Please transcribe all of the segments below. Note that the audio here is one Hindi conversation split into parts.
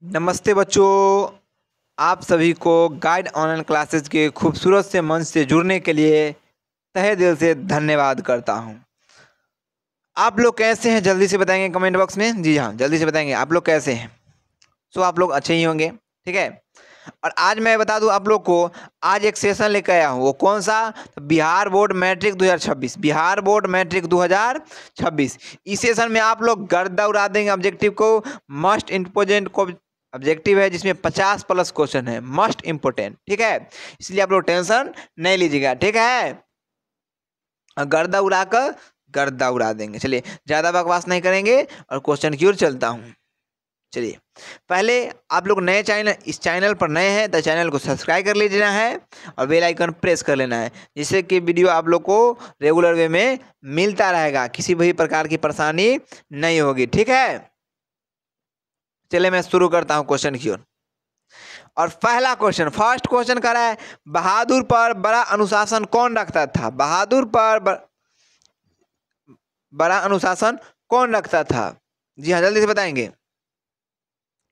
नमस्ते बच्चों, आप सभी को गाइड ऑनलाइन क्लासेस के खूबसूरत से मंच से जुड़ने के लिए तहे दिल से धन्यवाद करता हूं। आप लोग कैसे हैं जल्दी से बताएंगे कमेंट बॉक्स में। जी हाँ, जल्दी से बताएंगे आप लोग कैसे हैं। सो आप लोग अच्छे ही होंगे, ठीक है। और आज मैं बता दूं आप लोग को, आज एक सेशन लेकर आया हूं। वो कौन सा? तो Bihar board matric 2026। Bihar board matric 2026। इस सेशन में आप लोग गर्दा उड़ा देंगे ऑब्जेक्टिव को। मस्ट इम्पोर्टेंट को ऑब्जेक्टिव है जिसमें 50+ क्वेश्चन है, मस्ट इम्पोर्टेंट, ठीक है। इसलिए आप लोग टेंशन नहीं लीजिएगा, ठीक है। गर्दा उड़ाकर गर्दा उड़ा देंगे। चलिए, ज़्यादा बकवास नहीं करेंगे और क्वेश्चन की ओर चलता हूँ। चलिए, पहले आप लोग नए चैनल इस चैनल पर नए हैं तो चैनल को सब्सक्राइब कर लीजिए है और बेल आइकन प्रेस कर लेना है, जिससे कि वीडियो आप लोग को रेगुलर वे में मिलता रहेगा, किसी भी प्रकार की परेशानी नहीं होगी, ठीक है। चलिए मैं शुरू करता हूँ क्वेश्चन की ओर। और पहला क्वेश्चन, फर्स्ट क्वेश्चन कर रहा है, बहादुर पर बड़ा अनुशासन कौन रखता था? बहादुर पर बड़ा अनुशासन कौन रखता था? जी हाँ, जल्दी से बताएंगे।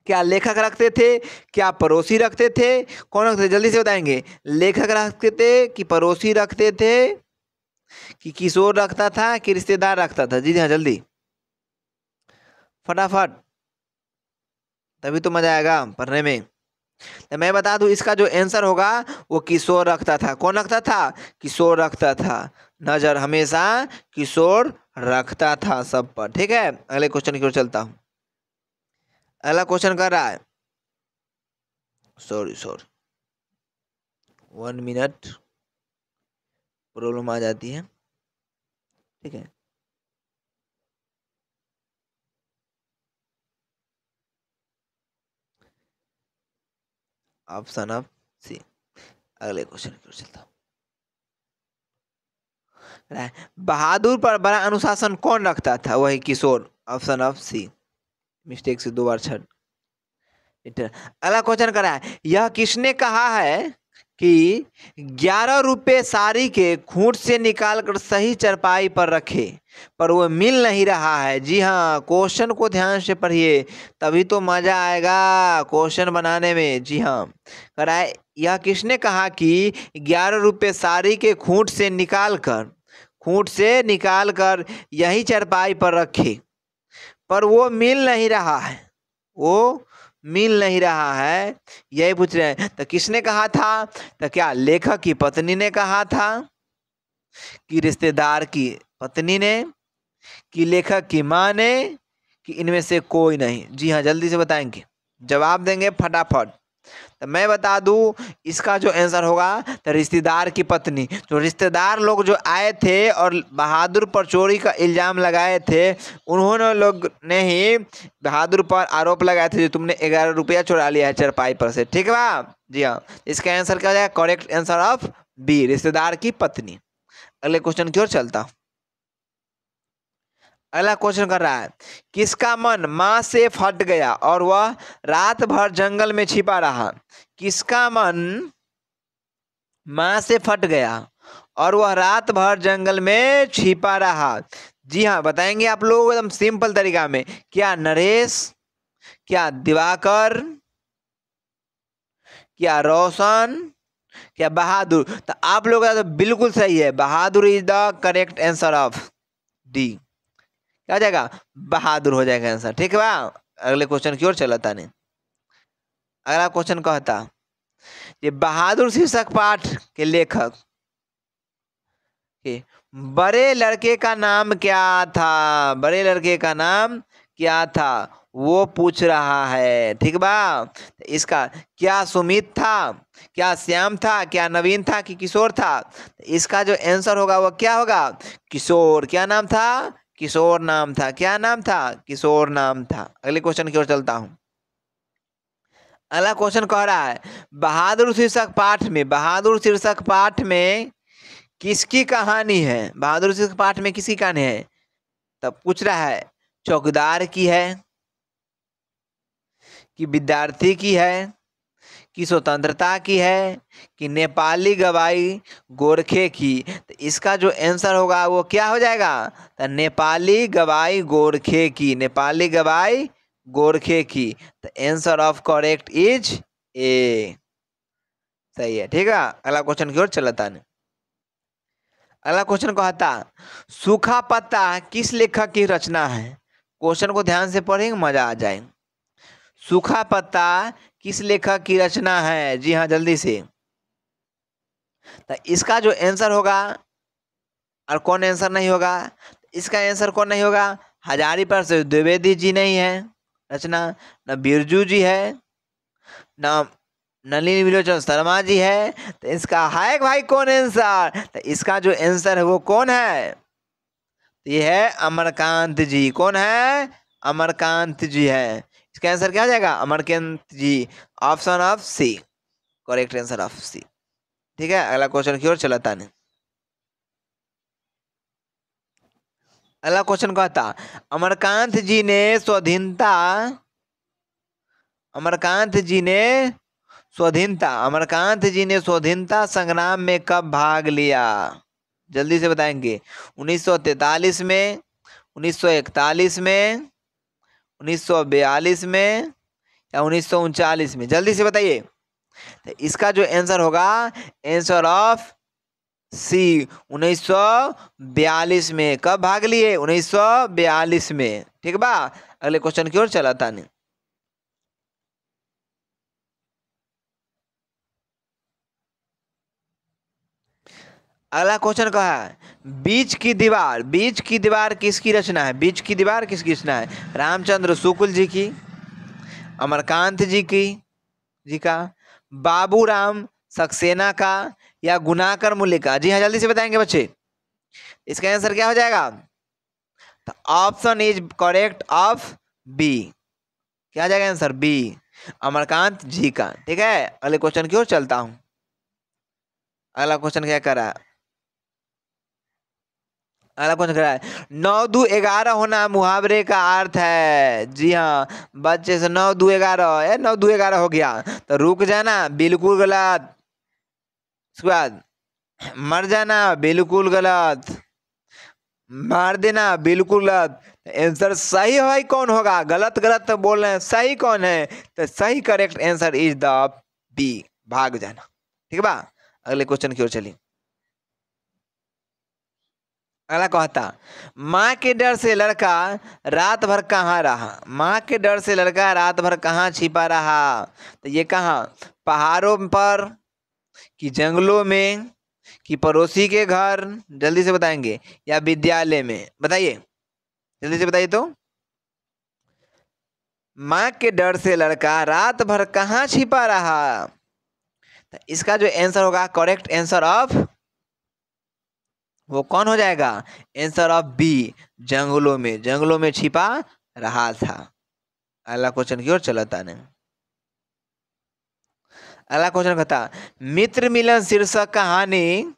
क्या लेखक रखते थे, क्या पड़ोसी रखते थे? कौन रखते थे? जल्दी से बताएंगे। लेखक रखते थे कि पड़ोसी रखते थे कि किशोर रखता था कि रिश्तेदार रखता था? जी हाँ, जल्दी फटाफट, तभी तो मजा आएगा पढ़ने में। तो मैं बता दूं, इसका जो आंसर होगा वो किशोर रखता था। कौन रखता था? किशोर रखता था। नजर हमेशा किशोर रखता था सब पर, ठीक है। अगले क्वेश्चन की ओर चलता हूं। अगला क्वेश्चन कर रहा है, सॉरी 1 मिनट, प्रॉब्लम आ जाती है, ठीक है। ऑप्शन ऑफ सी। अगले क्वेश्चन की ओर चलता हूं। बहादुर पर बड़ा अनुशासन कौन रखता था? वही Kishore. Option of C. Mistake से 2 बार छट। अगला क्वेश्चन करा है, यह किसने कहा है कि 11 रुपए साड़ी के खूंट से निकालकर सही चरपाई पर रखे, पर वो मिल नहीं रहा है? जी हाँ, क्वेश्चन को ध्यान से पढ़िए, तभी तो मजा आएगा क्वेश्चन बनाने में। जी हाँ, करा है, यह किसने कहा कि 11 रुपए साड़ी के खूंट से निकालकर यही चरपाई पर रखे, पर वो मिल नहीं रहा है? वो मिल नहीं रहा है, यही पूछ रहे हैं। तो किसने कहा था? तो क्या लेखक की पत्नी ने कहा था कि रिश्तेदार की पत्नी ने, कि लेखक की माँ ने, कि इनमें से कोई नहीं? जी हाँ, जल्दी से बताएंगे, जवाब देंगे फटाफट। तो मैं बता दूं, इसका जो आंसर होगा तो रिश्तेदार की पत्नी। जो रिश्तेदार लोग जो आए थे और बहादुर पर चोरी का इल्जाम लगाए थे, उन्होंने लोग ने ही बहादुर पर आरोप लगाए थे, जो तुमने 11 रुपया चुरा लिया है चरपाई पर से, ठीक है बा? जी हाँ, इसका आंसर क्या हो जाएगा? करेक्ट आंसर ऑफ बी, रिश्तेदार की पत्नी। अगले क्वेश्चन की ओर चलता हूं। अगला क्वेश्चन कर रहा है, किसका मन मां से फट गया और वह रात भर जंगल में छिपा रहा? किसका मन मां से फट गया और वह रात भर जंगल में छिपा रहा? जी हाँ, बताएंगे आप लोग एकदम सिंपल तरीका में। क्या नरेश, क्या दिवाकर, क्या रोशन, क्या बहादुर? तो आप लोग का तो बिल्कुल सही है, Bahadur is the correct answer of D. क्या हो जाएगा? बहादुर हो जाएगा आंसर, ठीक है बा? अगले क्वेश्चन की ओर चला था नहीं। अगला क्वेश्चन कहता, ये बहादुर शीर्षक पाठ के लेखक के बड़े लड़के का नाम क्या था? बड़े लड़के का नाम क्या था वो पूछ रहा है, ठीक बा? इसका क्या सुमित था, क्या श्याम था, क्या नवीन था कि किशोर था? इसका जो आंसर होगा वो क्या होगा? किशोर। क्या नाम था? किशोर नाम था। क्या नाम था? किशोर नाम था। अगले क्वेश्चन की ओर चलता हूं। अगला क्वेश्चन कह रहा है, बहादुर शीर्षक पाठ में किसकी कहानी है? बहादुर शीर्षक पाठ में किसकी कहानी है? तब पूछ रहा है, चौकीदार की है, कि विद्यार्थी की है, कि स्वतंत्रता की है, कि नेपाली गवाई गोरखे की? तो इसका जो आंसर होगा वो क्या हो जाएगा? तो नेपाली गवाई गोरखे की। नेपाली गवाई गोरखे की। The answer of correct is a. सही है, ठीक है। अगला क्वेश्चन की ओर चलता है। अगला क्वेश्चन कहता, सूखा पत्ता किस लेखक की रचना है? क्वेश्चन को ध्यान से पढ़ेंगे, मजा आ जाए। सूखा पत्ता किस लेखक की रचना है? जी हाँ, जल्दी से। तो इसका जो आंसर होगा, और कौन आंसर नहीं होगा? इसका आंसर कौन नहीं होगा? हजारीप्रसाद द्विवेदी जी नहीं है रचना, न बिरजू जी है, न नलिनी विलोचन शर्मा जी है। तो इसका है भाई कौन आंसर? तो इसका जो आंसर है वो कौन है? तो ये है अमरकांत जी। कौन है? अमरकांत जी है। इसका आंसर क्या हो जाएगा? Amarkant ji. Option of C, correct answer of C. ठीक है, अगला क्वेश्चन की ओर चलता नहीं। अगला क्वेश्चन कहता, अमरकांत जी ने स्वाधीनता अमरकांत जी ने अमरकांत जी ने स्वाधीनता संग्राम में कब भाग लिया? जल्दी से बताएंगे। 1943 में, 1941 में, 1942 में, या 1939 में? जल्दी से बताइए। तो इसका जो आंसर होगा, आंसर ऑफ सी, 1942 में। कब भाग लिए? 1942 में। ठीक बा, अगले क्वेश्चन की ओर चलाता नहीं। अगला क्वेश्चन का है, बीच की दीवार किसकी रचना है? बीच की दीवार किसकी रचना है? रामचंद्र शुक्ल जी की, अमरकांत जी का, बाबूराम सक्सेना का, या गुनाकर मूल्य का? जी हाँ, जल्दी से बताएंगे बच्चे। इसका आंसर क्या हो जाएगा? तो option is correct of B. क्या आ जाएगा आंसर? बी, अमरकांत जी का। ठीक है, अगले क्वेश्चन की ओर चलता हूं। अगला क्वेश्चन क्या कर रहा है? अगला क्वेश्चन कर रहा है, 9 2 11 होना मुहावरे का अर्थ है। जी हाँ बच्चे, से 9 2 11, 9 2 11 हो गया तो रुक जाना, बिल्कुल गलत। उसके बाद मर जाना, बिल्कुल गलत। मार देना, बिल्कुल गलत। आंसर सही है भाई कौन होगा? गलत गलत तो बोल रहे हैं, सही कौन है? तो सही correct answer is the B, भाग जाना। ठीक है बा, अगले क्वेश्चन की ओर चलिए। अगला कहता, माँ के डर से लड़का रात भर कहाँ रहा? माँ के डर से लड़का रात भर कहाँ छिपा रहा? तो ये कहाँ? पहाड़ों पर, कि जंगलों में, कि पड़ोसी के घर? जल्दी से बताएंगे, या विद्यालय में? बताइए, जल्दी से बताइए। तो माँ के डर से लड़का रात भर कहाँ छिपा रहा? तो इसका जो आंसर होगा, करेक्ट आंसर ऑफ, वो कौन हो जाएगा? आंसर ऑफ बी, जंगलों में छिपा रहा था। अगला क्वेश्चन की ओर चलता नहीं। अगला क्वेश्चन कहता, मित्र मिलन शीर्षक कहानी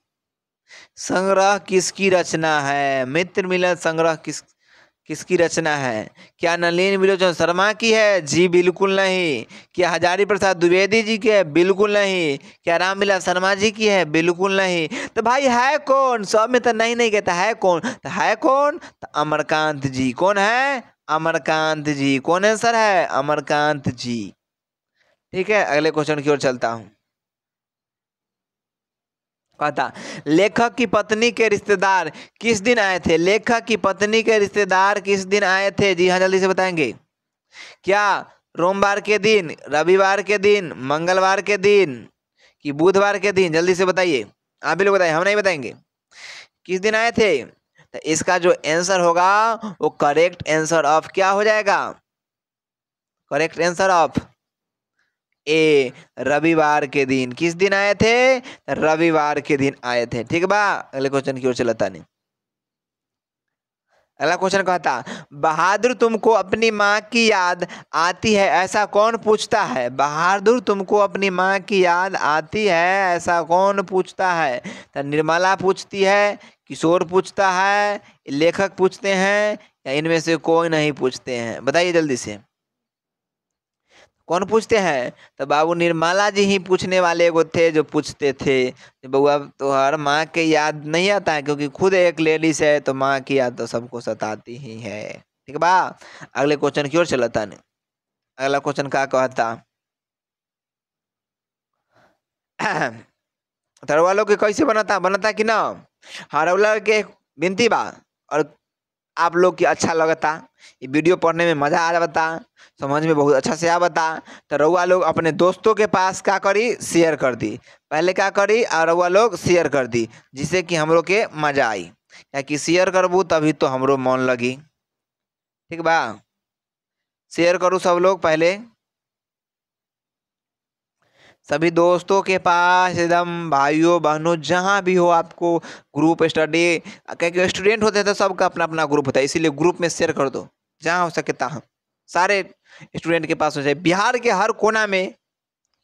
संग्रह किसकी रचना है? मित्र मिलन संग्रह किसकी रचना है? क्या नलिनी विलोचन शर्मा की है? जी बिल्कुल नहीं। क्या हजारी प्रसाद द्विवेदी जी की है? बिल्कुल नहीं। क्या रामविलास शर्मा जी की है? बिल्कुल नहीं। तो भाई है कौन? सब में तो नहीं नहीं कहता, है कौन? तो है कौन? तो अमरकांत जी। कौन है? अमरकांत जी। कौन आंसर है? अमरकांत जी। ठीक है, अगले क्वेश्चन की ओर चलता हूं। कहता, लेखक की पत्नी के रिश्तेदार किस दिन आए थे? लेखक की पत्नी के रिश्तेदार किस दिन आए थे? जी हाँ, जल्दी से बताएंगे। क्या सोमवार के दिन, रविवार के दिन, मंगलवार के दिन, कि बुधवार के दिन? जल्दी से बताइए। आप भी लोग बताइए, हम नहीं बताएंगे। किस दिन आए थे? तो इसका जो आंसर होगा, वो करेक्ट आंसर ऑफ क्या हो जाएगा? करेक्ट आंसर ऑफ ए, रविवार के दिन। किस दिन आए थे? रविवार के दिन आए थे। ठीक बा, अगले क्वेश्चन की ओर चलता नहीं। अगला क्वेश्चन कहता, बहादुर तुमको अपनी माँ की याद आती है ऐसा कौन पूछता है? बहादुर तुमको अपनी माँ की याद आती है ऐसा कौन पूछता है? तो निर्मला पूछती है, किशोर पूछता है, लेखक पूछते हैं, या इनमें से कोई नहीं पूछते हैं? बताइए जल्दी से, कौन पूछते हैं? तो बाबू निर्मला जी ही पूछने वाले एगो थे जो पूछते थे, बउआ तो हर माँ के याद नहीं आता है, क्योंकि खुद एक लेडीज है तो माँ की याद तो सबको सताती ही है। ठीक बा, अगले क्वेश्चन की ओर चलता नहीं। अगला क्वेश्चन का कहता रउआ लोग के कैसे बनता बनता कि ना। हाँ रउआ लोग के विनती बा और आप लोग की अच्छा लगता, ये वीडियो पढ़ने में मजा आ जाता, समझ में बहुत अच्छा से आवता। तो रउआ लोग अपने दोस्तों के पास क्या करी, शेयर कर दी। पहले क्या करी और रउआ लोग शेयर कर दी, जिससे कि हम लोग के मजा आई। क्या कि शेयर करबू तभी तो हमरो मन लगी। ठीक बा, शेयर करूँ सब लोग पहले, सभी दोस्तों के पास, एकदम भाइयों बहनों जहाँ भी हो आपको ग्रुप स्टडी, क्योंकि स्टूडेंट होते हैं तो सबका अपना अपना ग्रुप होता है, इसीलिए ग्रुप में शेयर कर दो जहाँ हो सके तहाँ, सारे स्टूडेंट के पास हो जाए। बिहार के हर कोना में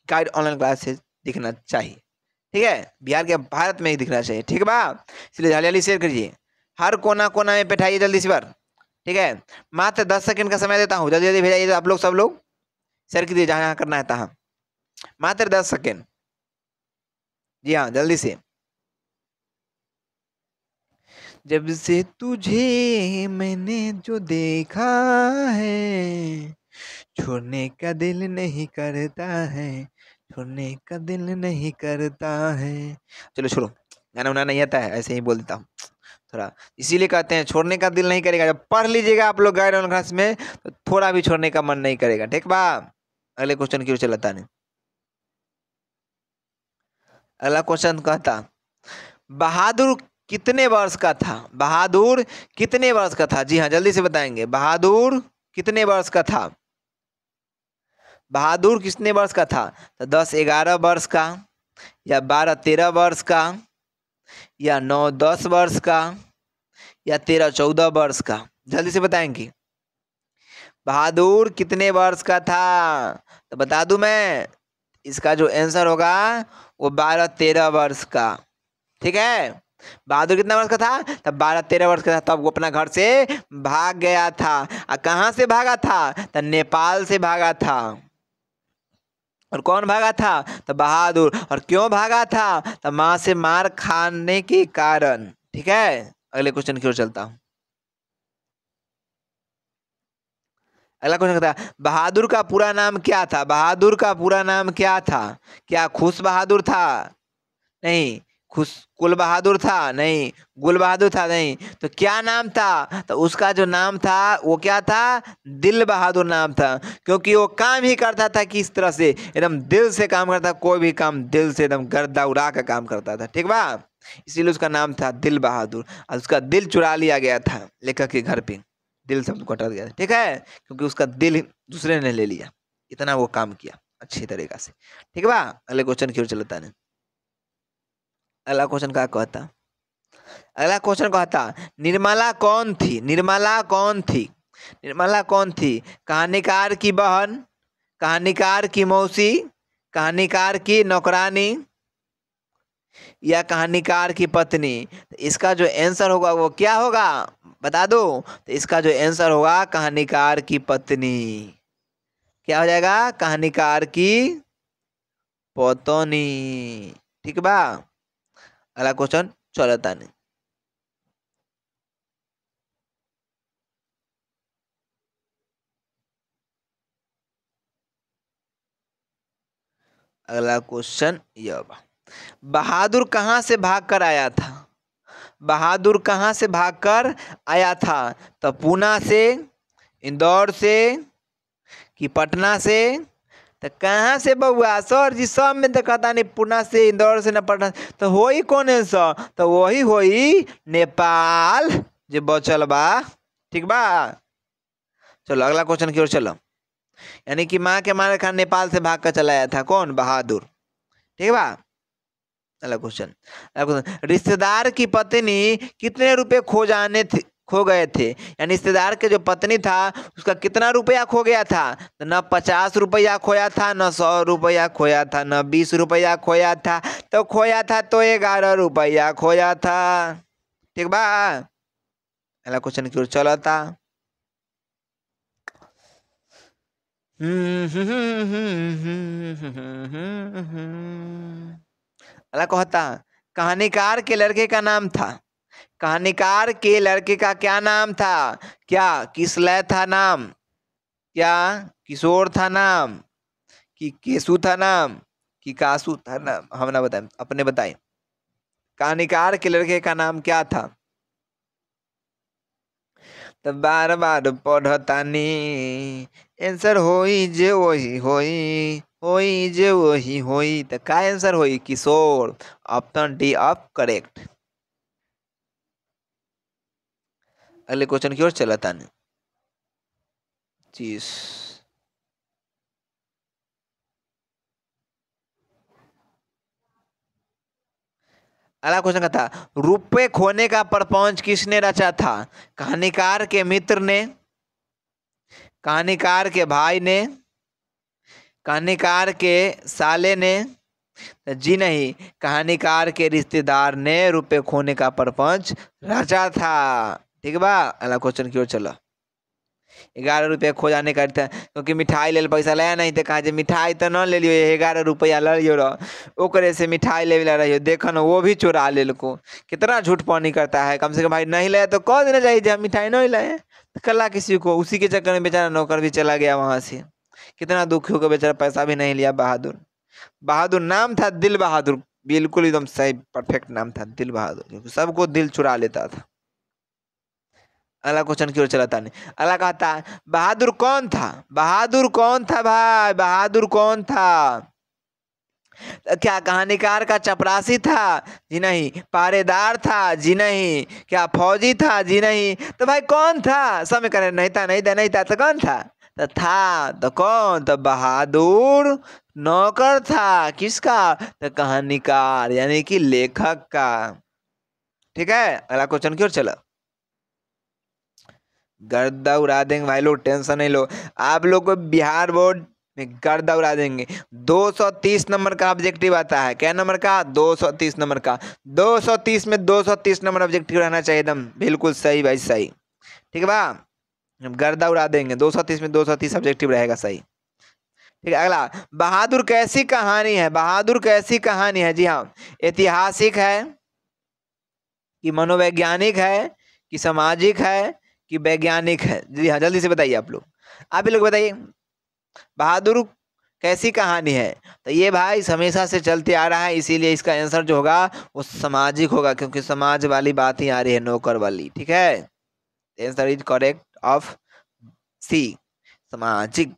गाइड ऑनलाइन क्लासेस दिखना चाहिए। ठीक है, बिहार के भारत में ही दिखना चाहिए। ठीक है बा, इसलिए जल्दी शेयर करिए, हर कोना कोना में बैठाइए जल्दी से बार। ठीक है, मात्र 10 सेकंड का समय देता हूँ, जल्दी जल्दी भेजाइए आप लोग, सब लोग शेयर कीजिए जहाँ जहाँ करना है तहाँ, मात्र 10 सेकेंड। जी हाँ जल्दी से। जब से तुझे मैंने जो देखा है, छोड़ने का दिल नहीं करता है, छोड़ने का दिल नहीं करता है। चलो छोड़ो, गाना उना नहीं आता है, ऐसे ही बोल देता हूँ थोड़ा, इसीलिए कहते हैं छोड़ने का दिल नहीं करेगा। जब पढ़ लीजिएगा आप लोग गाइड ऑन क्लास में तो थोड़ा भी छोड़ने का मन नहीं करेगा। ठीक बा, अगले क्वेश्चन की ओर चलता नहीं। अगला क्वेश्चन कहता बहादुर कितने वर्ष का था, बहादुर कितने वर्ष का था। जी हाँ जल्दी से बताएंगे, बहादुर कितने वर्ष का था, बहादुर कितने वर्ष का था। तो 10-11 वर्ष का, या 12-13 वर्ष का, या 9-10 वर्ष का, या 13-14 वर्ष का। जल्दी से बताएंगे बहादुर कितने वर्ष का था। तो बता दूं मैं, इसका जो आंसर होगा वो 12-13 वर्ष का। ठीक है, बहादुर कितना वर्ष का था, तब 12-13 वर्ष का था, तब वो अपना घर से भाग गया था। और कहाँ से भागा था, तो नेपाल से भागा था। और कौन भागा था, तो बहादुर। और क्यों भागा था, तो माँ से मार खाने के कारण। ठीक है, अगले क्वेश्चन की ओर चलता हूँ। अगला क्वेश्चन कहता है बहादुर का पूरा नाम क्या था, बहादुर का पूरा नाम क्या था। क्या खुश बहादुर था, नहीं। खुश कुल बहादुर था, नहीं। गुल बहादुर था, नहीं। तो क्या नाम था, तो उसका जो नाम था वो क्या था, दिल बहादुर नाम था। क्योंकि वो काम ही करता था कि इस तरह से एकदम दिल से काम करता, कोई भी काम दिल से एकदम गर्दा उड़ा का काम करता था। ठीक बा, इसीलिए उसका नाम था दिल बहादुर। और उसका दिल चुरा लिया गया था लेखक के घर पे, दिल शब्द को हटा दिया था। ठीक है, क्योंकि उसका दिल दूसरे ने ले लिया, इतना वो काम किया अच्छी तरीका से। ठीक बा, अगले क्वेश्चन की ओर चलता है। अगला क्वेश्चन क्या कहता, अगला क्वेश्चन कहता निर्मला कौन थी, निर्मला कौन थी, निर्मला कौन थी। कहानीकार की बहन, कहानीकार की मौसी, कहानीकार की नौकरानी, या कहानीकार की पत्नी। तो इसका जो आंसर होगा वो क्या होगा, बता दो। तो इसका जो आंसर होगा कहानीकार की पत्नी। क्या हो जाएगा, कहानीकार की पत्नी। ठीक बा, अगला क्वेश्चन चलता नहीं। अगला क्वेश्चन यह बा, बहादुर कहाँ से भागकर आया था, बहादुर कहाँ से भागकर आया था। तो पूना से, इंदौर से, कि पटना से। तो कहाँ से बउआ, सर जी सब में तो कहता नहीं, पूना से, इंदौर से, न पटना से। तो होई कौन है सर, तो वही होई नेपाल जो बचल बा। ठीक बा, चलो अगला क्वेश्चन की ओर चलो। यानी कि माँ के मारे खान नेपाल से भाग कर चला आया था कौन, बहादुर। ठीक बा, अगला क्वेश्चन, रिश्तेदार की पत्नी कितने रुपए खो गए थे। यानी रिश्तेदार के जो पत्नी था उसका कितना रुपया खो गया था। तो न 50 रुपया खोया था, न 100 रुपया खोया था, न 20 रुपया खोया था, तो खोया था तो 11 रुपया खोया था। ठीक बा, अगला क्वेश्चन की ओर चला था। अगला कहता कहानीकार के लड़के का नाम था, कहानीकार के लड़के का क्या नाम था, क्या किसलय था नाम, क्या किशोर था नाम, कि केसु था नाम, कि कासु था नाम? हम ना बताएं, अपने बताएं। कहानीकार के लड़के का नाम क्या था? तो बार बार पढ़तानी, आंसर होई जे वही होई, होई जे वही होई, तो का आंसर होई? Kishore. Option D of correct. अगले क्वेश्चन की ओर चला तानी। चीज अगला क्वेश्चन का था, रुपए खोने का प्रपंच किसने रचा था? कहानीकार के मित्र ने, कहानीकार के भाई ने, कहानीकार के साले ने, जी नहीं, कहानीकार के रिश्तेदार ने रुपए खोने का प्रपंच रचा था। ठीक बा, अगला क्वेश्चन की ओर चलो। 11 रुपया खो जाने का था, क्योंकि मिठाई ले पैसा लाया नहीं तो कहा जे मिठाई तो न ले लियो, 11 रुपया ले लियो रहो, ओकरे से मिठाई ले ला रही हो, देखो ना वो भी चुरा ले को। कितना झूठ पानी करता है। कम से कम भाई नहीं लाया तो कह देना चाहिए जब मिठाई नहीं लाए, तो कला किसी को। उसी के चक्कर में बेचारा नौकर भी चला गया वहां से। कितना दुखी होकर बेचारा पैसा भी नहीं लिया। बहादुर, बहादुर नाम था, दिल बहादुर। बिल्कुल एकदम सही परफेक्ट नाम था, दिल बहादुर, क्योंकि सबको दिल चुरा लेता था। अगला क्वेश्चन की ओर चलाता नहीं। अगला कहता है, बहादुर कौन था? बहादुर कौन था भाई? बहादुर कौन था? क्या कहानीकार का चपरासी था? जी नहीं। पहरेदार था? जी नहीं। क्या फौजी था? जी नहीं। तो भाई कौन था? सब में करे नहीं था, नहीं था, नहीं था, तो कौन था? तो था, तो कौन? तो बहादुर नौकर था। किसका? तो कहानीकार यानी कि लेखक का। ठीक है, अगला क्वेश्चन की ओर चलो। गर्दा उड़ा देंगे भाई लोग, टेंशन नहीं लो। आप लोग को बिहार बोर्ड में गर्दा उड़ा देंगे। 230 नंबर का ऑब्जेक्टिव आता है। क्या नंबर का? 230 नंबर का। 230 में 230 नंबर ऑब्जेक्टिव रहना चाहिए एकदम बिल्कुल सही भाई, सही। ठीक है बा, हम गर्दा उड़ा देंगे। 230 में 230 ऑब्जेक्टिव रहेगा सही। ठीक है, अगला, बहादुर कैसी कहानी है? बहादुर कैसी कहानी है? जी हाँ, ऐतिहासिक है, कि मनोवैज्ञानिक है, कि सामाजिक है, कि वैज्ञानिक है? जी हाँ, जल्दी से बताइए आप लोग। आप ही लोग बताइए, बहादुर कैसी कहानी है? तो ये भाई हमेशा से चलते आ रहा है, इसीलिए इसका आंसर जो होगा वो सामाजिक होगा, क्योंकि समाज वाली बात ही आ रही है, नौकर वाली। ठीक है, आंसर इज करेक्ट ऑफ सी, सामाजिक।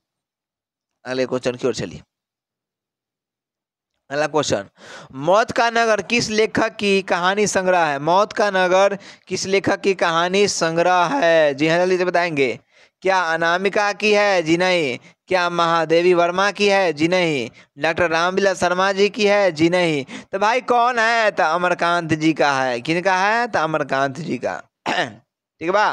अगले क्वेश्चन की ओर चलिए। अगला क्वेश्चन, मौत का नगर किस लेखक की कहानी संग्रह है? मौत का नगर किस लेखक की कहानी संग्रह है? जी हाँ, जल्दी से बताएंगे। क्या अनामिका की है? जी नहीं। क्या महादेवी वर्मा की है? जी नहीं। डॉक्टर रामविलास शर्मा जी की है? जी नहीं। तो भाई कौन है? तो अमरकांत जी का है। किनका है? तो अमरकांत जी का। ठीक है बा,